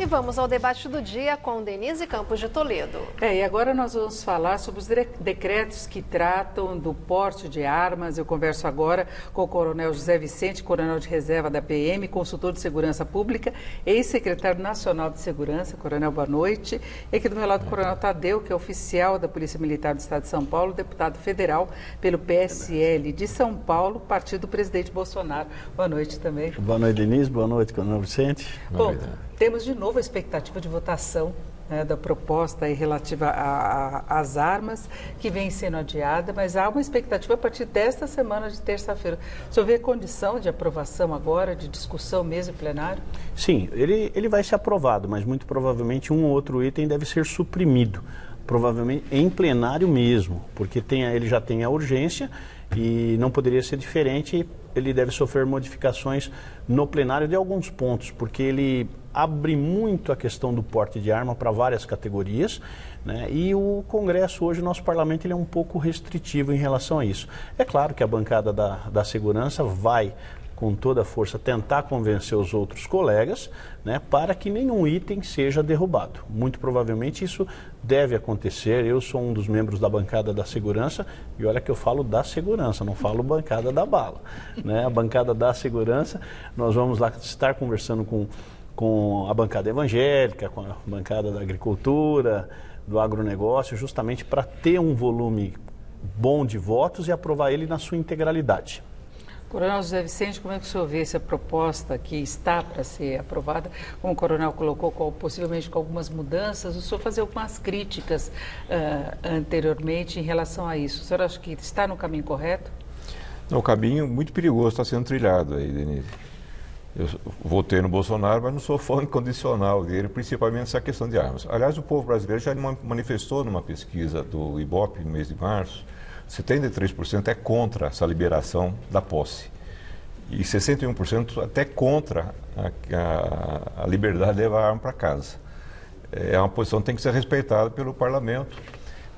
E vamos ao debate do dia com Denise Campos de Toledo. E agora nós vamos falar sobre os decretos que tratam do porte de armas. Eu converso agora com o Coronel José Vicente, coronel de reserva da PM, consultor de segurança pública, ex-secretário nacional de segurança. Coronel, boa noite. E aqui do meu lado o Coronel Tadeu, que é oficial da Polícia Militar do Estado de São Paulo, deputado federal pelo PSL de São Paulo, partido do presidente Bolsonaro. Boa noite também. Boa noite, Denise. Boa noite, Coronel Vicente. Bom, temos de novo a expectativa de votação da proposta aí relativa às armas, que vem sendo adiada, mas há uma expectativa a partir desta semana de terça-feira. O senhor vê condição de aprovação agora, de discussão mesmo em plenário? Sim, ele vai ser aprovado, mas muito provavelmente um ou outro item deve ser suprimido, provavelmente em plenário mesmo, porque ele já tem a urgência e não poderia ser diferente. Ele deve sofrer modificações no plenário de alguns pontos, porque ele abre muito a questão do porte de arma para várias categorias, né? E o Congresso hoje, o nosso parlamento, ele é um pouco restritivo em relação a isso. É claro que a bancada da segurança vai, com toda a força, tentar convencer os outros colegas, né, para que nenhum item seja derrubado. Muito provavelmente isso deve acontecer. Eu sou um dos membros da bancada da segurança e olha que eu falo da segurança, não falo bancada da bala, né? A bancada da segurança, nós vamos lá estar conversando com a bancada evangélica, com a bancada da agricultura, do agronegócio, justamente para ter um volume bom de votos e aprovar ele na sua integralidade. Coronel José Vicente, como é que o senhor vê essa proposta que está para ser aprovada? Como o coronel colocou, possivelmente com algumas mudanças, o senhor fazer algumas críticas anteriormente em relação a isso. O senhor acha que está no caminho correto? Não, o caminho muito perigoso está sendo trilhado aí, Denise. Eu votei no Bolsonaro, mas não sou fã incondicional dele, principalmente essa questão de armas. Aliás, o povo brasileiro já manifestou numa pesquisa do IBOP no mês de março, 73% é contra essa liberação da posse e 61% até contra a liberdade de levar a arma para casa. É uma posição que tem que ser respeitada pelo parlamento,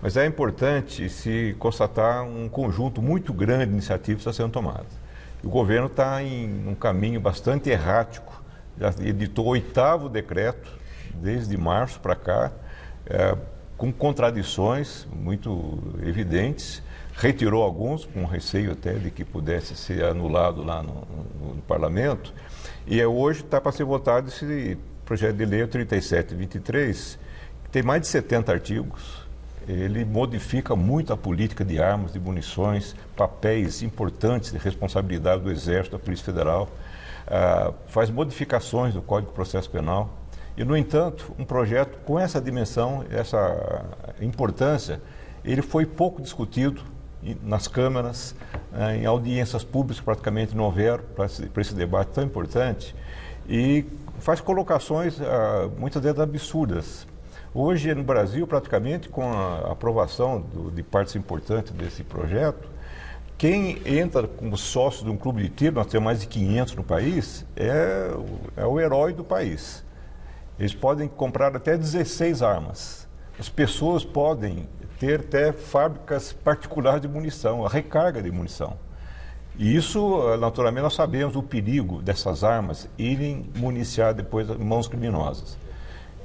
mas é importante se constatar um conjunto muito grande de iniciativas que está sendo tomada. O governo está em um caminho bastante errático, já editou o 8º decreto desde março para cá, com contradições muito evidentes. Retirou alguns, com receio até de que pudesse ser anulado lá no parlamento, e hoje está para ser votado esse projeto de lei 3723, que tem mais de 70 artigos. Ele modifica muito a política de armas, de munições, papéis importantes de responsabilidade do Exército, da Polícia Federal, faz modificações do Código de Processo Penal. E, no entanto, um projeto com essa dimensão, essa importância, ele foi pouco discutido nas câmaras, em audiências públicas praticamente não houveram para esse debate tão importante, e faz colocações muitas vezes absurdas. Hoje no Brasil, praticamente com a aprovação de partes importantes desse projeto, quem entra como sócio de um clube de tiro, nós temos mais de 500 no país, é o herói do país. Eles podem comprar até 16 armas. As pessoas podem ter até fábricas particulares de munição, a recarga de munição. E isso, naturalmente, nós sabemos o perigo dessas armas irem municiar depois em mãos criminosas.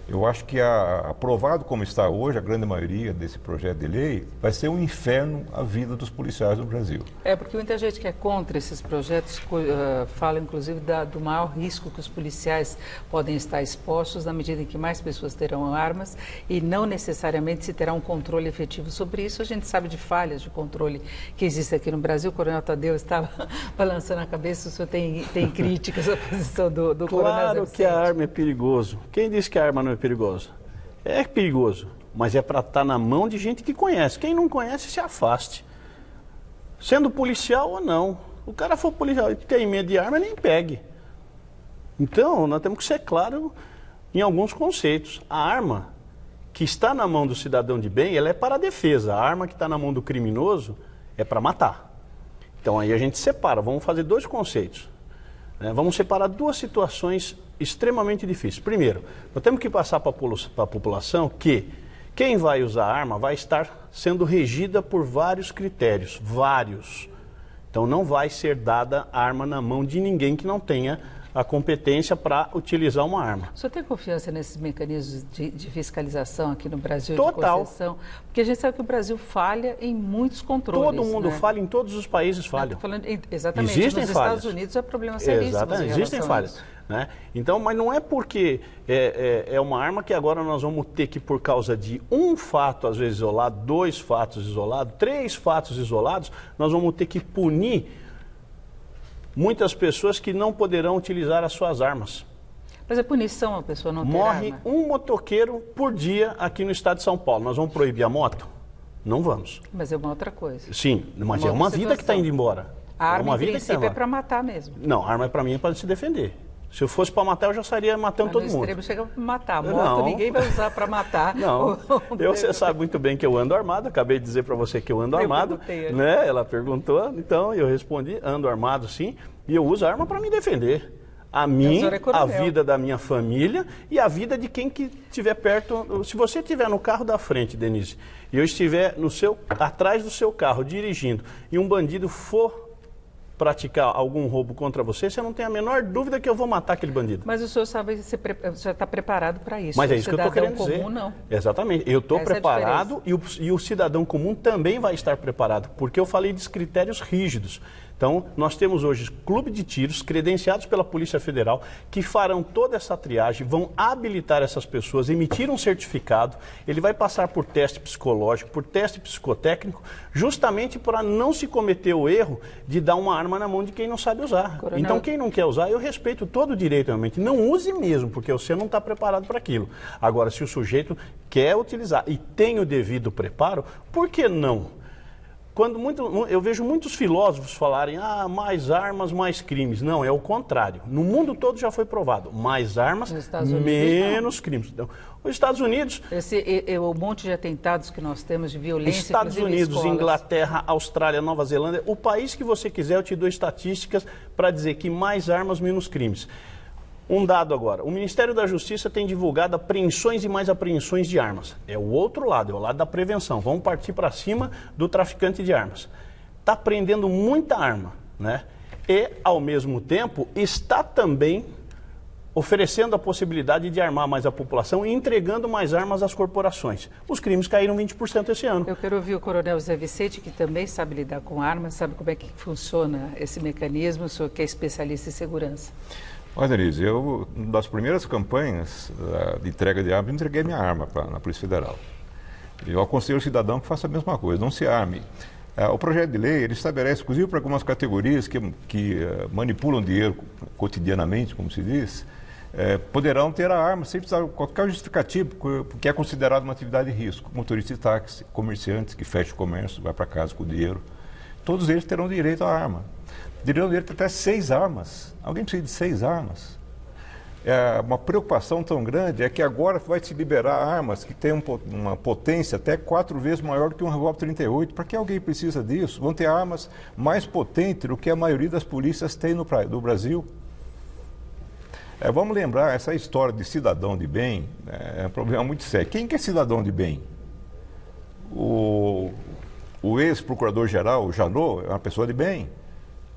Eu acho que, aprovado como está hoje, a grande maioria desse projeto de lei, vai ser um inferno a vida dos policiais no Brasil. Porque muita gente que é contra esses projetos fala, inclusive, do maior risco que os policiais podem estar expostos na medida em que mais pessoas terão armas e não necessariamente se terá um controle efetivo sobre isso. A gente sabe de falhas de controle que existem aqui no Brasil. O Coronel Tadeu estava balançando a cabeça. O senhor tem críticas à posição do Coronel José Vicente? Claro que a arma é perigoso. Quem disse que a arma não é perigoso? É perigoso, mas é para estar na mão de gente que conhece. Quem não conhece, se afaste. Sendo policial ou não. O cara for policial e tem medo de arma, nem pegue. Então, nós temos que ser claros em alguns conceitos. A arma que está na mão do cidadão de bem, ela é para a defesa. A arma que está na mão do criminoso é para matar. Então, aí a gente separa. Vamos fazer dois conceitos. Vamos separar duas situações extremamente difíceis. Primeiro, nós temos que passar para a população que quem vai usar arma vai estar sendo regida por vários critérios, vários. Então não vai ser dada arma na mão de ninguém que não tenha a competência para utilizar uma arma. O senhor tem confiança nesses mecanismos de fiscalização aqui no Brasil? Total. De concessão? Porque a gente sabe que o Brasil falha em muitos controles. Todo mundo né? falha, em todos os países falha. Exatamente. Existem nos falhas. Estados Unidos é problema seríssimo. Exatamente, existem falhas. Né? Então, mas não é porque é uma arma que agora nós vamos ter que, por causa de um fato, às vezes isolado, 2 fatos isolados, 3 fatos isolados, nós vamos ter que punir muitas pessoas que não poderão utilizar as suas armas. Mas é punição a pessoa não ter Morre arma. um motoqueiro por dia aqui no estado de São Paulo. Nós vamos proibir a moto? Não vamos. Mas é uma outra coisa. Sim, mas é uma vida que está indo embora. A arma, uma vida em princípio, é para matar mesmo. Não, a arma para mim é para se defender. Se eu fosse para matar, eu já estaria matando todo mundo. No extremo chega para matar. A moto ninguém vai usar para matar. Não, você sabe muito bem que eu ando armado. Acabei de dizer para você que eu ando armado. Né? Ela perguntou, então eu respondi, ando armado sim. E eu uso a arma para me defender. A mim, a vida da minha família e a vida de quem que estiver perto. Se você estiver no carro da frente, Denise, e eu estiver atrás do seu carro dirigindo e um bandido for praticar algum roubo contra você, você não tem a menor dúvida que eu vou matar aquele bandido. Mas o senhor sabe, o senhor está preparado para isso. Mas é isso que eu estou querendo dizer. Comum, não. Exatamente. Eu estou preparado e o cidadão comum também vai estar preparado, porque eu falei de critérios rígidos. Então, nós temos hoje clube de tiros credenciados pela Polícia Federal que farão toda essa triagem, vão habilitar essas pessoas, emitir um certificado, ele vai passar por teste psicológico, por teste psicotécnico, justamente para não se cometer o erro de dar uma arma na mão de quem não sabe usar. Coronel. Então, quem não quer usar, eu respeito todo o direito, realmente. Não use mesmo, porque você não está preparado para aquilo. Agora, se o sujeito quer utilizar e tem o devido preparo, por que não? Eu vejo muitos filósofos falarem, mais armas, mais crimes. Não, é o contrário. No mundo todo já foi provado. Mais armas, menos crimes. Então, os Estados Unidos... O monte de atentados que nós temos de violência... Estados Unidos, Inglaterra, Austrália, Nova Zelândia, o país que você quiser, eu te dou estatísticas para dizer que mais armas, menos crimes. Um dado agora, o Ministério da Justiça tem divulgado apreensões e mais apreensões de armas. É o outro lado, é o lado da prevenção. Vamos partir para cima do traficante de armas. Está prendendo muita arma, né? E, ao mesmo tempo, está também oferecendo a possibilidade de armar mais a população e entregando mais armas às corporações. Os crimes caíram 20% esse ano. Eu quero ouvir o Coronel Zé Vicente, que também sabe lidar com armas, sabe como é que funciona esse mecanismo, o senhor que é especialista em segurança. Olha, Denise, eu, das primeiras campanhas de entrega de armas, eu entreguei minha arma na Polícia Federal. Eu aconselho o cidadão que faça a mesma coisa, não se arme. O projeto de lei, ele estabelece, inclusive para algumas categorias que manipulam dinheiro cotidianamente, como se diz, poderão ter a arma sem precisar de qualquer justificativo, porque é considerado uma atividade de risco. Motorista de táxi, comerciantes que fecham o comércio, vai para casa com o dinheiro, todos eles terão direito à arma. Terão direito até 6 armas. Alguém precisa de 6 armas? Uma preocupação tão grande é que agora vai se liberar armas que têm uma potência até 4 vezes maior do que um revólver 38. Para que alguém precisa disso? Vão ter armas mais potentes do que a maioria das polícias tem no Brasil. Vamos lembrar, essa história de cidadão de bem é um problema muito sério. Quem que é cidadão de bem? O ex-procurador-geral, o Janot, é uma pessoa de bem,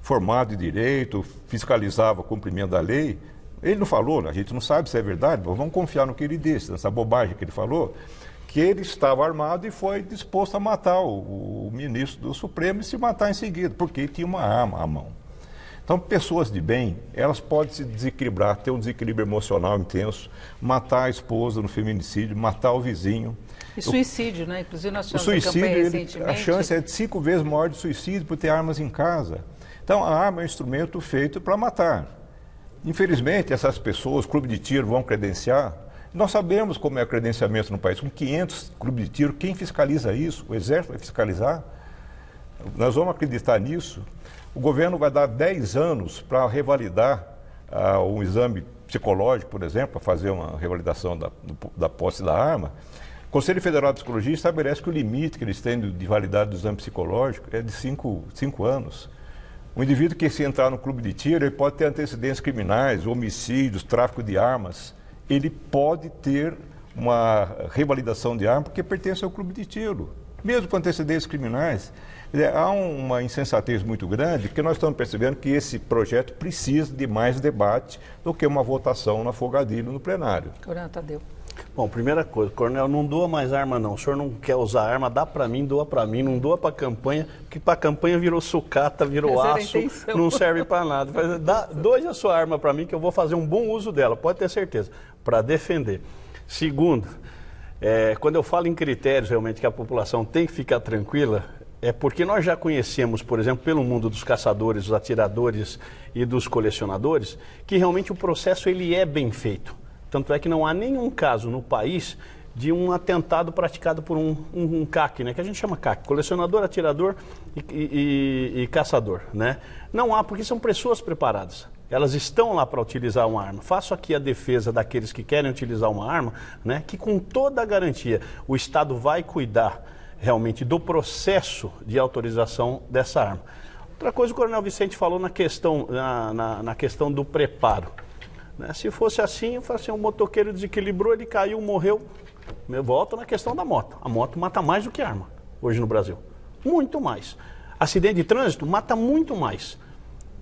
formado em direito, fiscalizava o cumprimento da lei. Ele não falou, a gente não sabe se é verdade, mas vamos confiar no que ele disse, nessa bobagem que ele falou, que ele estava armado e foi disposto a matar o ministro do Supremo e se matar em seguida, porque tinha uma arma à mão. Então, pessoas de bem, elas podem se desequilibrar, ter um desequilíbrio emocional intenso, matar a esposa no feminicídio, matar o vizinho. E suicídio, né? Inclusive nós tivemos uma campanha recentemente. A chance é de 5 vezes maior de suicídio por ter armas em casa. Então, a arma é um instrumento feito para matar. Infelizmente, essas pessoas, clube de tiro, vão credenciar. Nós sabemos como é o credenciamento no país. Com 500 clubes de tiro, quem fiscaliza isso? O Exército vai fiscalizar? Nós vamos acreditar nisso? O governo vai dar 10 anos para revalidar um exame psicológico, por exemplo, para fazer uma revalidação da posse da arma. O Conselho Federal de Psicologia estabelece que o limite que eles têm de validade do exame psicológico é de 5 anos. O indivíduo que se entrar no clube de tiro, ele pode ter antecedentes criminais, homicídios, tráfico de armas. Ele pode ter uma revalidação de arma porque pertence ao clube de tiro. mesmo com antecedentes criminais. Quer dizer, há uma insensatez muito grande, porque nós estamos percebendo que esse projeto precisa de mais debate do que uma votação no afogadilho no plenário. Coronel Tadeu. Bom, primeira coisa, coronel, não doa mais arma não. O senhor não quer usar arma, dá para mim, doa para mim, não doa para a campanha, porque para a campanha virou sucata, virou aço, não serve para nada. Doe a sua arma para mim que eu vou fazer um bom uso dela, pode ter certeza, para defender. Segundo, quando eu falo em critérios realmente que a população tem que ficar tranquila, é porque nós já conhecemos, por exemplo, pelo mundo dos caçadores, dos atiradores e dos colecionadores, que realmente o processo ele é bem feito. Tanto é que não há nenhum caso no país de um atentado praticado por um CAC, né? Que a gente chama CAC, colecionador, atirador e caçador, né? Não há, porque são pessoas preparadas. Elas estão lá para utilizar uma arma. Faço aqui a defesa daqueles que querem utilizar uma arma, né? Que com toda a garantia o Estado vai cuidar realmente do processo de autorização dessa arma. Outra coisa, o Coronel Vicente falou na questão, na questão do preparo. Se fosse assim, eu falo assim, um motoqueiro desequilibrou, ele caiu, morreu. Eu volto na questão da moto. A moto mata mais do que arma hoje no Brasil. Muito mais. Acidente de trânsito mata muito mais.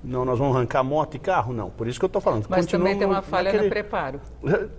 Não, nós vamos arrancar moto e carro? Não. Por isso que eu estou falando. Mas também tem uma falha no preparo.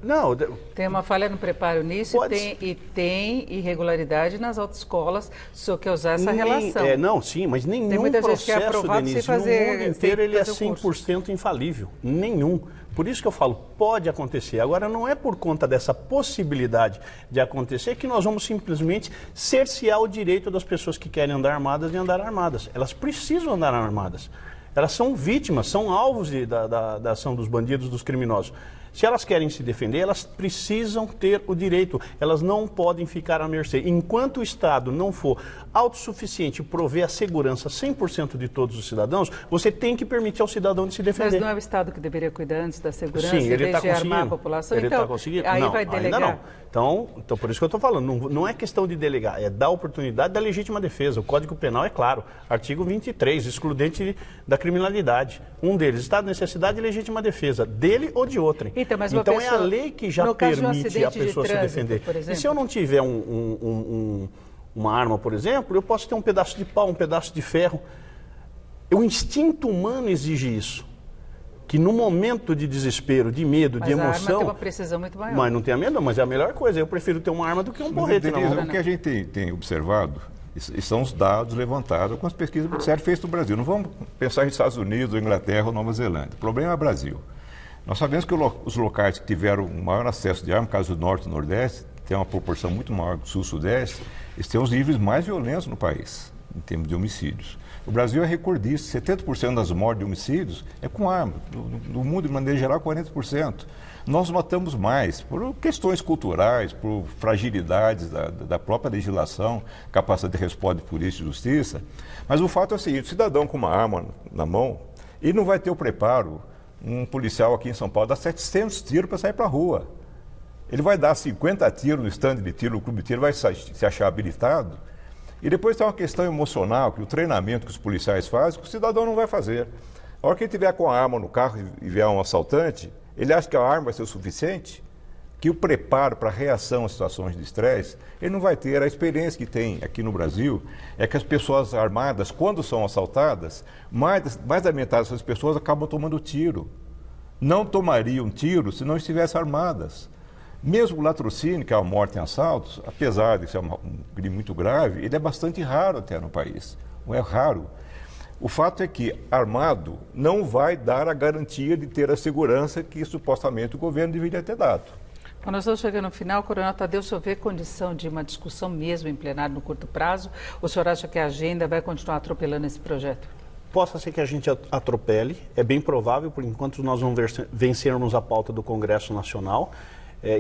Não. Tem uma falha no preparo nisso e tem irregularidade nas autoescolas, se o senhor quer usar essa relação. Não, sim, mas nenhum processo, Denise, no mundo inteiro ele é 100% infalível. Nenhum. Por isso que eu falo, pode acontecer. Agora, não é por conta dessa possibilidade de acontecer que nós vamos simplesmente cercear o direito das pessoas que querem andar armadas de andar armadas. Elas precisam andar armadas. Elas são vítimas, são alvos da ação dos bandidos, dos criminosos. Se elas querem se defender, elas precisam ter o direito. Elas não podem ficar à mercê. Enquanto o Estado não for autossuficiente e prover a segurança 100% de todos os cidadãos, você tem que permitir ao cidadão de se defender. Mas não é o Estado que deveria cuidar antes da segurança? Sim, ele está conseguindo. Armar a população? Ele então, está conseguindo? aí não, vai delegar? ainda não. Então, por isso que eu estou falando, não é questão de delegar, é dar oportunidade da legítima defesa. O Código Penal é claro, artigo 23, excludente da criminalidade. Um deles, estado de necessidade e legítima defesa, dele ou de outrem. Então é a lei que já permite a pessoa se defender. E se eu não tiver uma arma, por exemplo, eu posso ter um pedaço de pau, um pedaço de ferro. O instinto humano exige isso. Que no momento de desespero, de medo, de emoção... Mas a arma tem uma precisão muito maior. Mas não tem a medo, mas é a melhor coisa. Eu prefiro ter uma arma do que um porrete na mão. O que a gente tem observado são os dados levantados com as pesquisas muito sérias feitas no Brasil. Não vamos pensar em Estados Unidos, Inglaterra ou Nova Zelândia. O problema é o Brasil. Nós sabemos que os locais que tiveram um maior acesso de arma, no caso do Norte e Nordeste, tem uma proporção muito maior do Sul e Sudeste, eles têm os níveis mais violentos no país, em termos de homicídios. O Brasil é recordista, 70% das mortes de homicídios é com arma. No mundo, de maneira geral, 40%. Nós matamos mais por questões culturais, por fragilidades da própria legislação, capacidade de resposta de polícia e justiça. Mas o fato é o seguinte, o cidadão com uma arma na mão, ele não vai ter o preparo. Um policial aqui em São Paulo dá 700 tiros para sair para a rua. Ele vai dar 50 tiros no estande de tiro, no clube de tiro, vai se achar habilitado. E depois tem uma questão emocional, que o treinamento que os policiais fazem, que o cidadão não vai fazer. A hora que ele estiver com a arma no carro e vier um assaltante, ele acha que a arma vai ser o suficiente, que o preparo para a reação a situações de estresse, ele não vai ter. A experiência que tem aqui no Brasil é que as pessoas armadas, quando são assaltadas, mais da metade dessas pessoas acabam tomando tiro. Não tomariam tiro se não estivessem armadas. Mesmo o latrocínio, que é a morte em assaltos, apesar de ser um crime muito grave, ele é bastante raro até no país. Não é raro. O fato é que armado não vai dar a garantia de ter a segurança que supostamente o governo deveria ter dado. Quando nós estamos chegando no final, Coronel Tadeu, o senhor vê condição de uma discussão mesmo em plenário no curto prazo? Ou o senhor acha que a agenda vai continuar atropelando esse projeto? Possa ser que a gente atropele, é bem provável, por enquanto nós não vencermos a pauta do Congresso Nacional.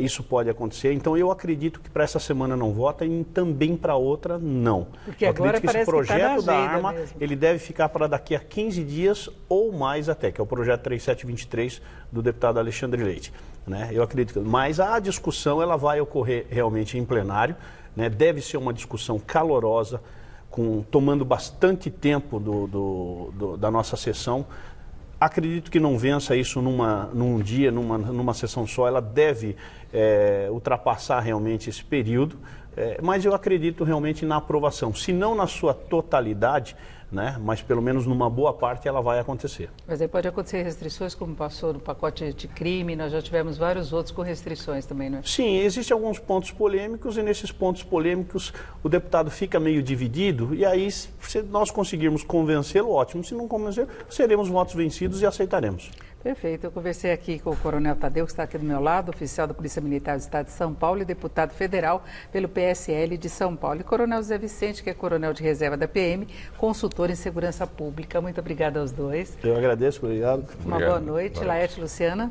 Isso pode acontecer, então eu acredito que para essa semana não vota e também para outra não. Porque eu agora acredito que esse projeto da arma, ele deve ficar para daqui a 15 dias ou mais até, que é o projeto 3723 do deputado Alexandre Leite. Né? Eu acredito, mas a discussão ela vai ocorrer realmente em plenário, né? Deve ser uma discussão calorosa, tomando bastante tempo da nossa sessão. Acredito que não vença isso num dia, numa sessão só. Ela deve ultrapassar realmente esse período, mas eu acredito realmente na aprovação, se não na sua totalidade, né, mas pelo menos numa boa parte ela vai acontecer. Mas aí pode acontecer restrições, como passou no pacote de crime, nós já tivemos vários outros com restrições também, não é? Sim, existem alguns pontos polêmicos e nesses pontos polêmicos o deputado fica meio dividido e aí se nós conseguirmos convencê-lo, ótimo, se não convencer, seremos votos vencidos e aceitaremos. Perfeito. Eu conversei aqui com o Coronel Tadeu, que está aqui do meu lado, oficial da Polícia Militar do Estado de São Paulo e deputado federal pelo PSL de São Paulo. E Coronel José Vicente, que é coronel de reserva da PM, consultor em segurança pública. Muito obrigada aos dois. Eu agradeço, obrigado. Uma boa noite. Laerte, Luciana.